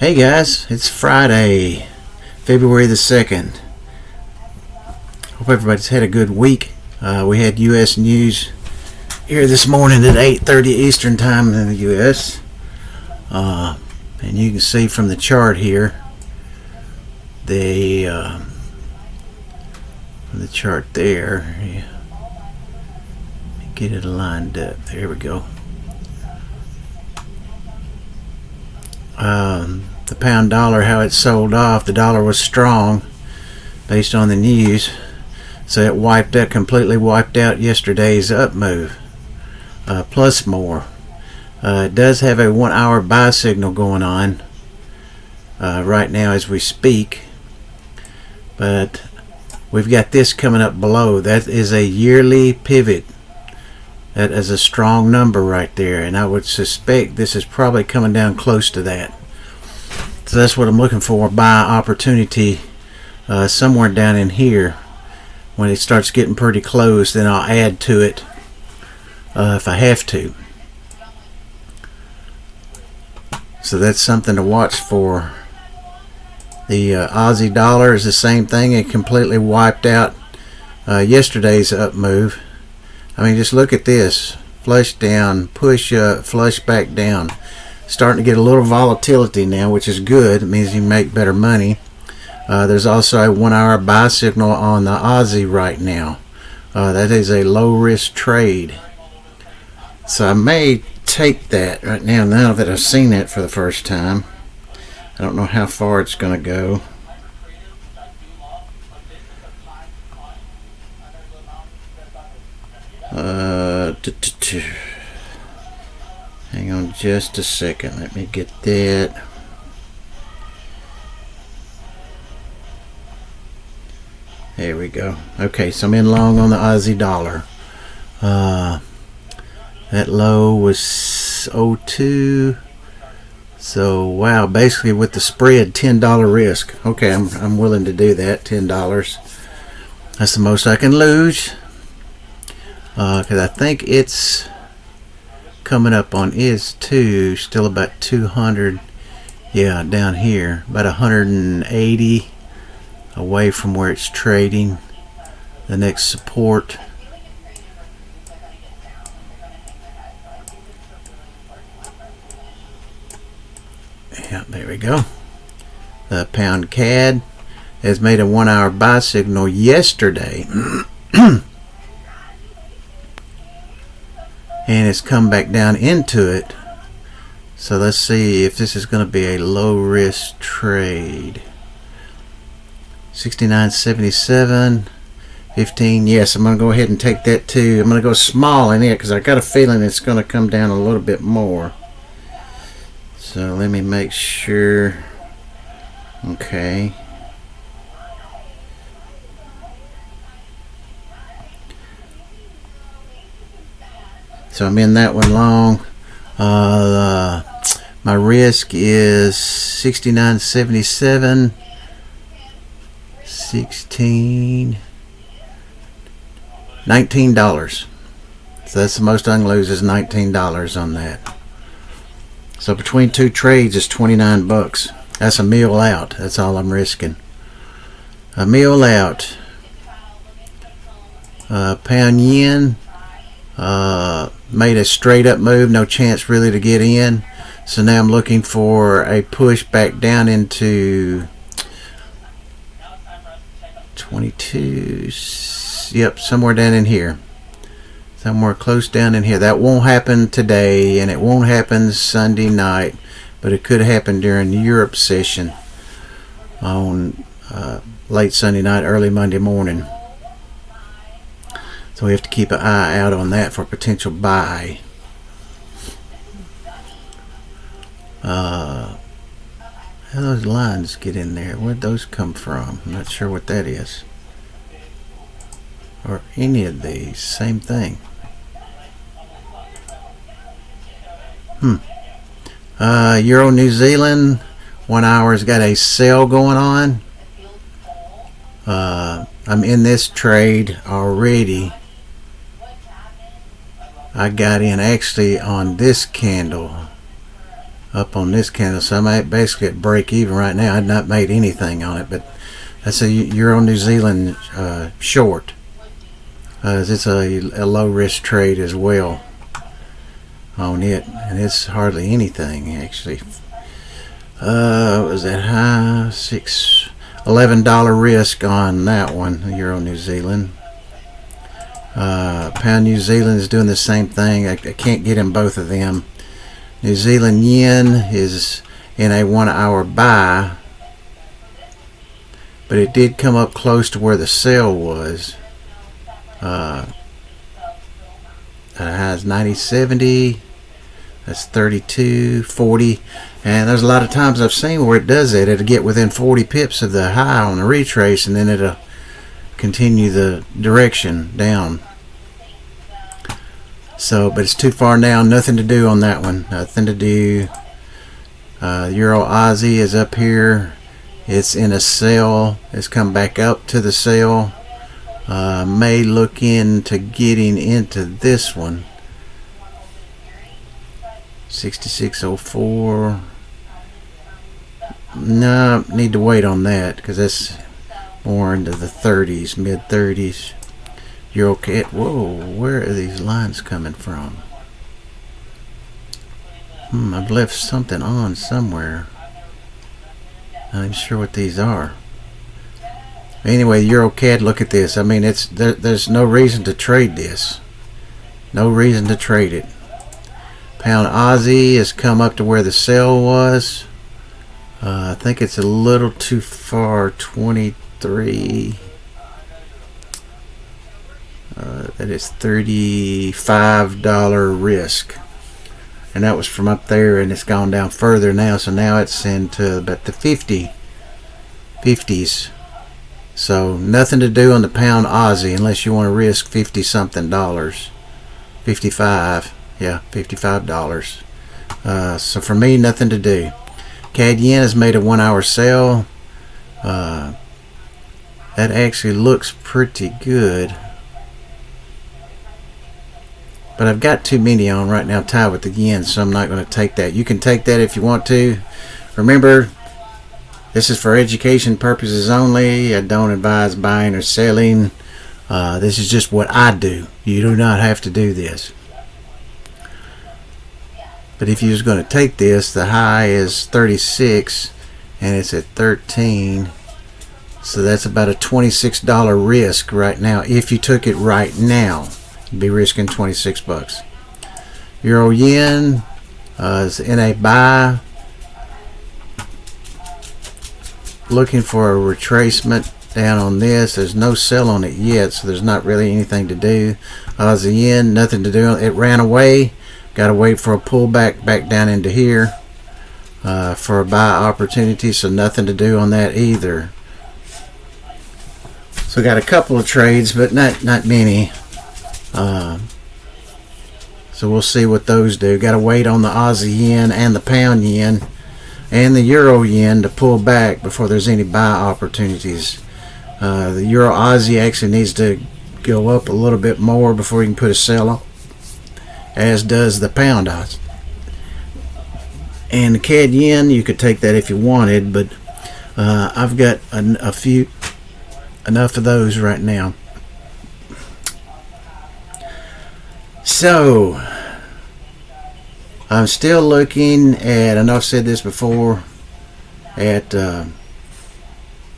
Hey guys, it's Friday, February the 2nd. Hope everybody's had a good week. We had U.S. news here this morning at 8:30 Eastern Time in the U.S. And you can see from the chart here, the chart there. Yeah. Get it lined up. There we go. The pound dollar, how it sold off. The dollar was strong based on the news, so it completely wiped out yesterday's up move, plus more. It does have a 1 hour buy signal going on right now as we speak, but we've got this coming up below. That is a yearly pivot. That is a strong number right there, and I would suspect this is probably coming down close to that. So that's what I'm looking for, buy opportunity somewhere down in here. When it starts getting pretty close, then I'll add to it if I have to. So that's something to watch for. The Aussie dollar is the same thing. It completely wiped out yesterday's up move. I mean, just look at this. Flush down, push up, flush back down. Starting to get a little volatility now, which is good. It means you make better money. There's also a 1 hour buy signal on the Aussie right now. That is a low risk trade. So I may take that right now that I've seen it for the first time. I don't know how far it's going to go. Hang on just a second. Let me get that. There we go. Okay, so I'm in long on the Aussie dollar. That low was 0.2. So wow, basically with the spread, $10 risk. Okay, I'm willing to do that. $10. That's the most I can lose. Because I think it's coming up on is too, still about 200. Yeah, down here, about 180 away from where it's trading. The next support. Yeah, there we go. The pound CAD has made a 1 hour buy signal yesterday. And it's come back down into it. So let's see if this is going to be a low risk trade. 69.77, 15. Yes, I'm going to go ahead and take that too. I'm going to go small in it because I got a feeling it's going to come down a little bit more. So let me make sure. Okay. So I'm in that one long. My risk is 69.77. 19. So that's the most I can lose is $19 on that. So between two trades is 29 bucks. That's a meal out. That's all I'm risking. A meal out. Pound yen made a straight up move, no chance really to get in. So now I'm looking for a push back down into 22. Yep, somewhere down in here. Somewhere close down in here. That won't happen today, and it won't happen Sunday night, but it could happen during the Europe session on late Sunday night, early Monday morning. So we have to keep an eye out on that for potential buy. How those lines get in there? Where'd those come from? I'm not sure what that is. Or any of these. Same thing. Euro New Zealand 1 hour's got a sale going on. I'm in this trade already. I got in actually on this candle. up on this candle, so I'm basically at break even right now. I've not made anything on it, but that's a Euro New Zealand short. It's a low risk trade as well on it, and it's hardly anything actually. What was that high? $11 risk on that one, Euro New Zealand. Pound New Zealand is doing the same thing. I can't get in both of them. New Zealand yen is in a 1 hour buy, but it did come up close to where the sell was. That has 90.70. That's 32.40, and there's a lot of times I've seen where it does that. It'll get within 40 pips of the high on the retrace, and then it'll continue the direction down. So, but it's too far now. Nothing to do on that one. Nothing to do. Euro Aussie is up here. It's in a sell. It's come back up to the sell. May look into getting into this one. 66.04. No, need to wait on that because that's more into the 30s, mid 30s. Euro CAD. Whoa, where are these lines coming from? I've left something on somewhere. Not even sure what these are. Anyway, Euro CAD, look at this. I mean, there's no reason to trade this. No reason to trade it. Pound Aussie has come up to where the sell was. I think it's a little too far. 23. That is $35 risk, and that was from up there, and it's gone down further now. So now it's into about the 50s. So nothing to do on the Pound Aussie unless you want to risk 50 something dollars. 55. Yeah, $55. So for me, nothing to do. CAD yen has made a 1 hour sell. That actually looks pretty good, but I've got too many on right now tied with the yen, so I'm not going to take that. You can take that if you want to. Remember, this is for education purposes only. I don't advise buying or selling. This is just what I do. You do not have to do this. But if you're going to take this, the high is 36 and it's at 13. So that's about a $26 risk right now. If you took it right now, you'd be risking 26 bucks. Euro yen is in a buy. Looking for a retracement down on this. There's no sell on it yet, so there's not really anything to do. Aussie yen, nothing to do. It ran away. Got to wait for a pullback back down into here for a buy opportunity, so nothing to do on that either. So got a couple of trades, but not many. So we'll see what those do. Got to wait on the Aussie yen and the pound yen and the euro yen to pull back before there's any buy opportunities. The euro Aussie actually needs to go up a little bit more before you can put a sell on, as does the pound Aussie. And the CAD yen, you could take that if you wanted, but I've got enough of those right now. So I'm still looking at, I know I've said this before, at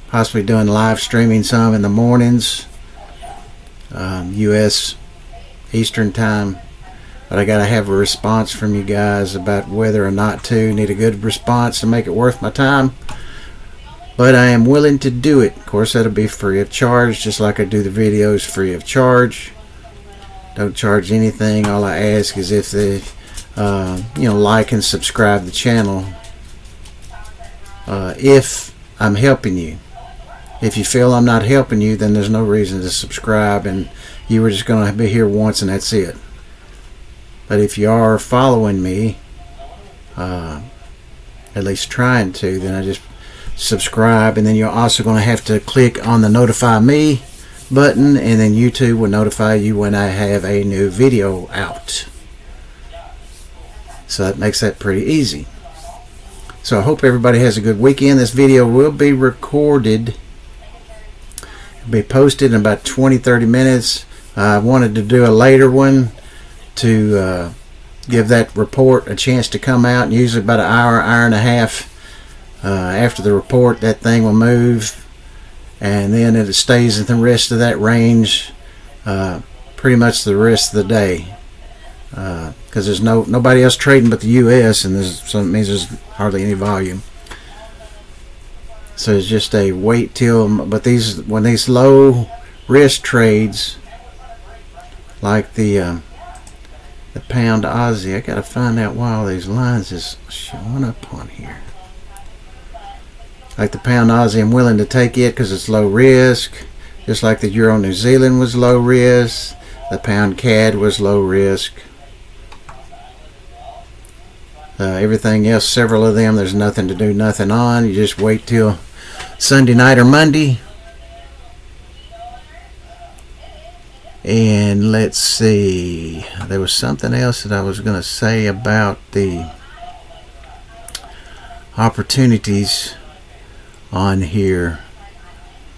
possibly doing live streaming some in the mornings, US Eastern time. But I gotta have a response from you guys about whether or not to. Need a good response to make it worth my time. But I am willing to do it. Of course, that'll be free of charge, just like I do the videos free of charge. Don't charge anything. All I ask is if they, like and subscribe the channel. If I'm helping you. If you feel I'm not helping you, then there's no reason to subscribe, and you were just gonna be here once and that's it. But if you are following me, at least trying to, then I just subscribe, and then you're also going to have to click on the notify me button, and then YouTube will notify you when I have a new video out. So that makes that pretty easy. So I hope everybody has a good weekend. This video will be recorded, be posted in about 20-30 minutes. I wanted to do a later one to give that report a chance to come out, and usually about an hour and a half after the report that thing will move, and then it stays in the rest of that range pretty much the rest of the day, because there's nobody else trading but the US, and so it means there's hardly any volume. So it's just a wait till. But when these low risk trades, like the pound Aussie, I gotta find out why all these lines is showing up on here. Like the pound Aussie, I'm willing to take it because it's low risk, just like the Euro New Zealand was low risk, the pound CAD was low risk. Everything else, several of them, there's nothing to do, nothing on. You just wait till Sunday night or Monday. And let's see, there was something else that I was going to say about the opportunities on here.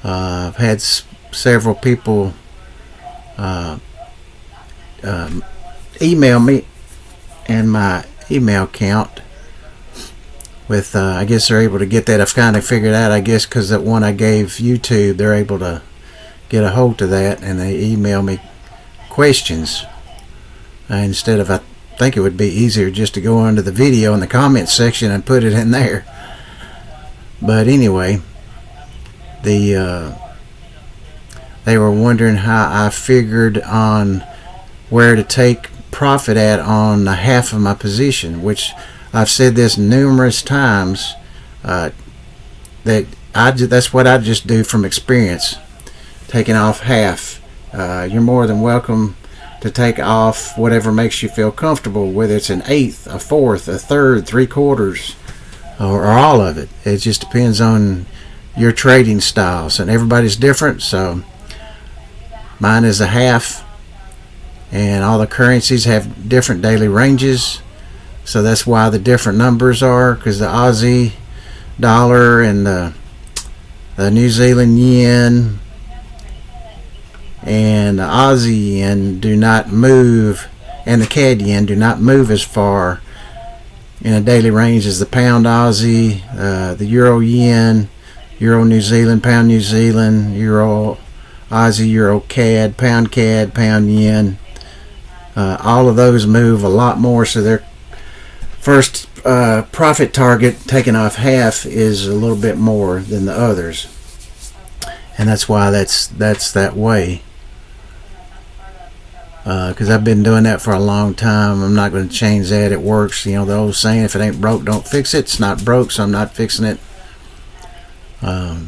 I've had several people email me and my email account with I guess they're able to get that. I've kind of figured out, I guess, because that one I gave YouTube, they're able to get a hold of that, and they email me questions instead of, I think it would be easier just to go under the video in the comment section and put it in there. But anyway, they were wondering how I figured on where to take profit at on half of my position, which I've said this numerous times, that that's what I just do from experience, taking off half. You're more than welcome to take off whatever makes you feel comfortable, whether it's an eighth, a fourth, a third, 3/4, or all of it. It just depends on your trading styles, and everybody's different. So mine is a half, and all the currencies have different daily ranges, so that's why the different numbers are, because the Aussie dollar and the New Zealand yen and the Aussie yen do not move, and the CAD yen do not move as far in a daily range as the pound Aussie, the Euro yen, Euro New Zealand, pound New Zealand, Euro Aussie, Euro CAD, pound yen. All of those move a lot more, so their first profit target, taking off half, is a little bit more than the others, and that's why that's that way. Because I've been doing that for a long time. I'm not going to change that. It works. You know, the old saying, if it ain't broke, don't fix it. It's not broke, so I'm not fixing it. But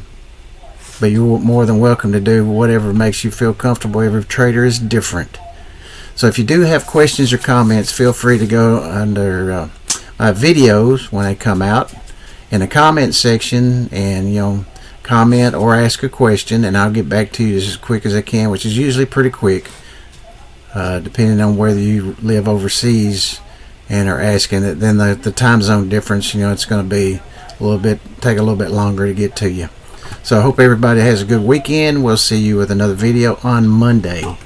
you're more than welcome to do whatever makes you feel comfortable. Every trader is different. So if you do have questions or comments, feel free to go under my videos when they come out in the comment section, and comment or ask a question, and I'll get back to you as quick as I can, which is usually pretty quick, depending on whether you live overseas and are asking it. Then the time zone difference, it's going to be take a little bit longer to get to you. So I hope everybody has a good weekend. We'll see you with another video on Monday.